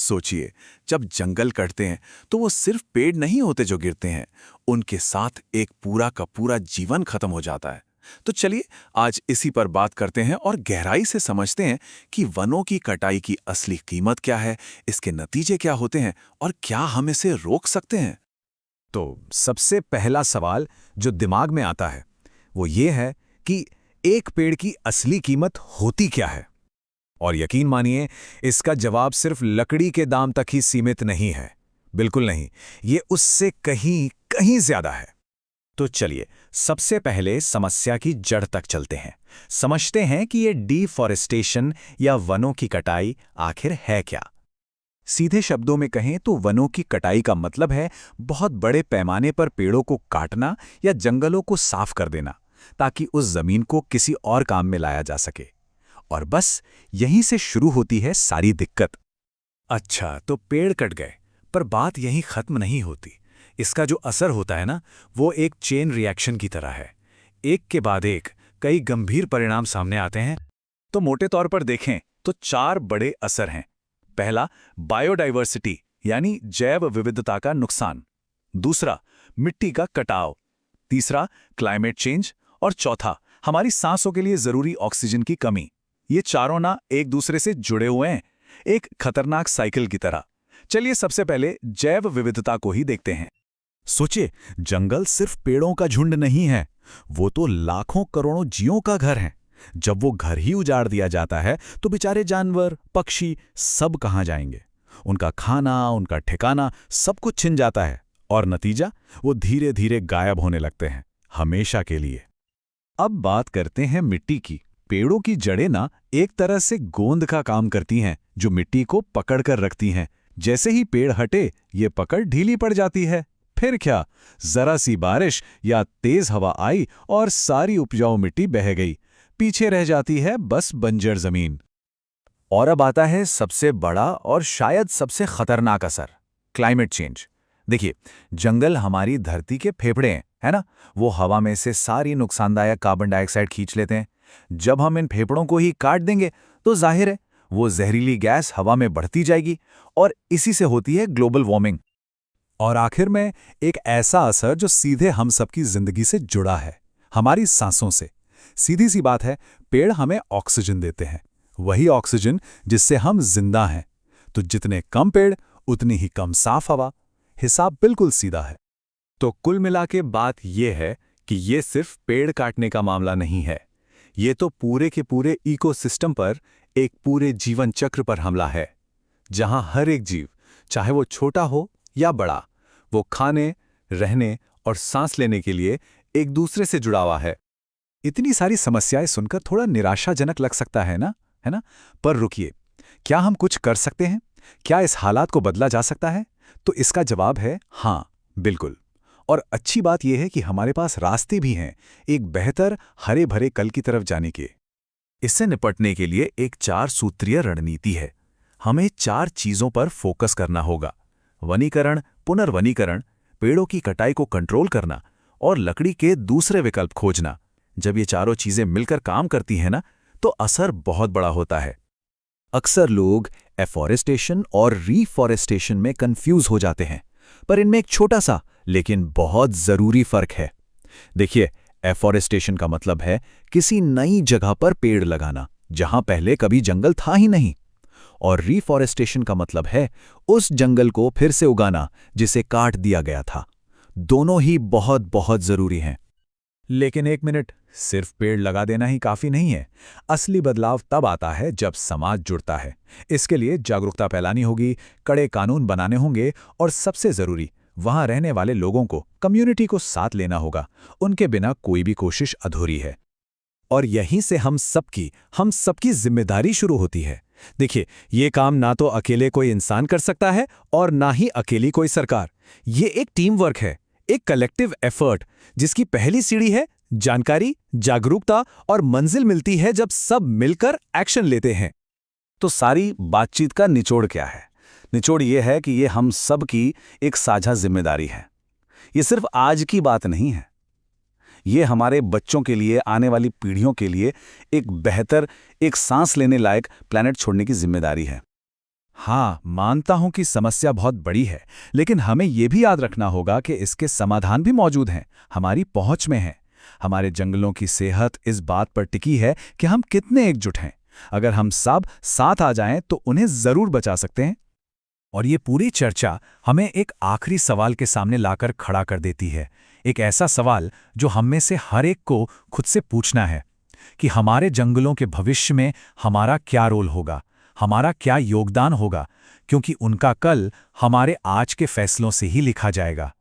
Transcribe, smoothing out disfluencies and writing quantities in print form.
सोचिए, जब जंगल कटते हैं तो वो सिर्फ पेड़ नहीं होते जो गिरते हैं, उनके साथ एक पूरा का पूरा जीवन खत्म हो जाता है। तो चलिए आज इसी पर बात करते हैं और गहराई से समझते हैं कि वनों की कटाई की असली कीमत क्या है, इसके नतीजे क्या होते हैं और क्या हम इसे रोक सकते हैं। तो सबसे पहला सवाल जो दिमाग में आता है वो ये है कि एक पेड़ की असली कीमत होती क्या है। और यकीन मानिए, इसका जवाब सिर्फ लकड़ी के दाम तक ही सीमित नहीं है। बिल्कुल नहीं, ये उससे कहीं कहीं ज्यादा है। तो चलिए सबसे पहले समस्या की जड़ तक चलते हैं, समझते हैं कि ये डिफॉरेस्टेशन या वनों की कटाई आखिर है क्या। सीधे शब्दों में कहें तो वनों की कटाई का मतलब है बहुत बड़े पैमाने पर पेड़ों को काटना या जंगलों को साफ कर देना, ताकि उस जमीन को किसी और काम में लाया जा सके। और बस यहीं से शुरू होती है सारी दिक्कत। अच्छा, तो पेड़ कट गए, पर बात यहीं खत्म नहीं होती। इसका जो असर होता है ना, वो एक चेन रिएक्शन की तरह है। एक के बाद एक कई गंभीर परिणाम सामने आते हैं। तो मोटे तौर पर देखें तो 4 बड़े असर हैं। पहला, बायोडाइवर्सिटी यानी जैव विविधता का नुकसान। दूसरा, मिट्टी का कटाव। तीसरा, क्लाइमेट चेंज। और चौथा, हमारी सांसों के लिए जरूरी ऑक्सीजन की कमी। ये चारों ना एक दूसरे से जुड़े हुए हैं, एक खतरनाक साइकिल की तरह। चलिए सबसे पहले जैव विविधता को ही देखते हैं। सोचिए, जंगल सिर्फ पेड़ों का झुंड नहीं है, वो तो लाखों करोड़ों जीवों का घर है। जब वो घर ही उजाड़ दिया जाता है तो बेचारे जानवर, पक्षी सब कहाँ जाएंगे? उनका खाना, उनका ठिकाना सब कुछ छिन जाता है और नतीजा, वो धीरे धीरे गायब होने लगते हैं, हमेशा के लिए। अब बात करते हैं मिट्टी की। पेड़ों की जड़ें ना एक तरह से गोंद का काम करती हैं, जो मिट्टी को पकड़ कर रखती हैं। जैसे ही पेड़ हटे, ये पकड़ ढीली पड़ जाती है। फिर क्या, जरा सी बारिश या तेज हवा आई और सारी उपजाऊ मिट्टी बह गई। पीछे रह जाती है बस बंजर जमीन। और अब आता है सबसे बड़ा और शायद सबसे खतरनाक असर, क्लाइमेट चेंज। देखिए, जंगल हमारी धरती के फेफड़े हैं, है ना? वो हवा में से सारी नुकसानदायक कार्बन डाइऑक्साइड खींच लेते हैं। जब हम इन फेफड़ों को ही काट देंगे तो जाहिर है वो जहरीली गैस हवा में बढ़ती जाएगी और इसी से होती है ग्लोबल वार्मिंग। और आखिर में एक ऐसा असर जो सीधे हम सबकी जिंदगी से जुड़ा है, हमारी सांसों से। सीधी सी बात है, पेड़ हमें ऑक्सीजन देते हैं, वही ऑक्सीजन जिससे हम जिंदा हैं। तो जितने कम पेड़ उतनी ही कम साफ हवा। हिसाब बिल्कुल सीधा है। तो कुल मिला के बात यह है कि ये सिर्फ पेड़ काटने का मामला नहीं है, ये तो पूरे के पूरे इकोसिस्टम पर, एक पूरे जीवन चक्र पर हमला है, जहां हर एक जीव, चाहे वो छोटा हो या बड़ा, वो खाने, रहने और सांस लेने के लिए एक दूसरे से जुड़ा हुआ है। इतनी सारी समस्याएं सुनकर थोड़ा निराशाजनक लग सकता है ना, है ना? पर रुकिए, क्या हम कुछ कर सकते हैं? क्या इस हालात को बदला जा सकता है? तो इसका जवाब है हाँ, बिल्कुल। और अच्छी बात यह है कि हमारे पास रास्ते भी हैं, एक बेहतर हरे भरे कल की तरफ जाने के। इससे निपटने के लिए एक 4 सूत्रीय रणनीति है। हमें 4 चीजों पर फोकस करना होगा: वनीकरण, पुनर्वनीकरण, पेड़ों की कटाई को कंट्रोल करना और लकड़ी के दूसरे विकल्प खोजना। जब ये चारों चीजें मिलकर काम करती हैं ना, तो असर बहुत बड़ा होता है। अक्सर लोग एफॉरेस्टेशन और रीफॉरेस्टेशन में कंफ्यूज हो जाते हैं, पर इनमें एक छोटा सा लेकिन बहुत जरूरी फर्क है। देखिए, एफॉरेस्टेशन का मतलब है किसी नई जगह पर पेड़ लगाना जहां पहले कभी जंगल था ही नहीं, और रीफॉरेस्टेशन का मतलब है उस जंगल को फिर से उगाना जिसे काट दिया गया था। दोनों ही बहुत बहुत जरूरी हैं। लेकिन एक मिनट, सिर्फ पेड़ लगा देना ही काफी नहीं है। असली बदलाव तब आता है जब समाज जुड़ता है। इसके लिए जागरूकता फैलानी होगी, कड़े कानून बनाने होंगे और सबसे जरूरी, वहां रहने वाले लोगों को, कम्युनिटी को साथ लेना होगा। उनके बिना कोई भी कोशिश अधूरी है। और यहीं से हम सबकी जिम्मेदारी शुरू होती है। देखिए, ये काम ना तो अकेले कोई इंसान कर सकता है और ना ही अकेली कोई सरकार। ये एक टीम वर्क है, एक कलेक्टिव एफर्ट, जिसकी पहली सीढ़ी है जानकारी, जागरूकता, और मंजिल मिलती है जब सब मिलकर एक्शन लेते हैं। तो सारी बातचीत का निचोड़ क्या है? निचोड़ ये है कि ये हम सब की एक साझा जिम्मेदारी है। ये सिर्फ आज की बात नहीं है, ये हमारे बच्चों के लिए, आने वाली पीढ़ियों के लिए एक बेहतर, एक सांस लेने लायक प्लैनेट छोड़ने की जिम्मेदारी है। हाँ, मानता हूं कि समस्या बहुत बड़ी है, लेकिन हमें यह भी याद रखना होगा कि इसके समाधान भी मौजूद हैं, हमारी पहुंच में हैं। हमारे जंगलों की सेहत इस बात पर टिकी है कि हम कितने एकजुट हैं। अगर हम सब साथ आ जाएं तो उन्हें जरूर बचा सकते हैं। और ये पूरी चर्चा हमें एक आखिरी सवाल के सामने लाकर खड़ा कर देती है। एक ऐसा सवाल जो हम में से हर एक को खुद से पूछना है कि हमारे जंगलों के भविष्य में हमारा क्या रोल होगा, हमारा क्या योगदान होगा, क्योंकि उनका कल हमारे आज के फैसलों से ही लिखा जाएगा।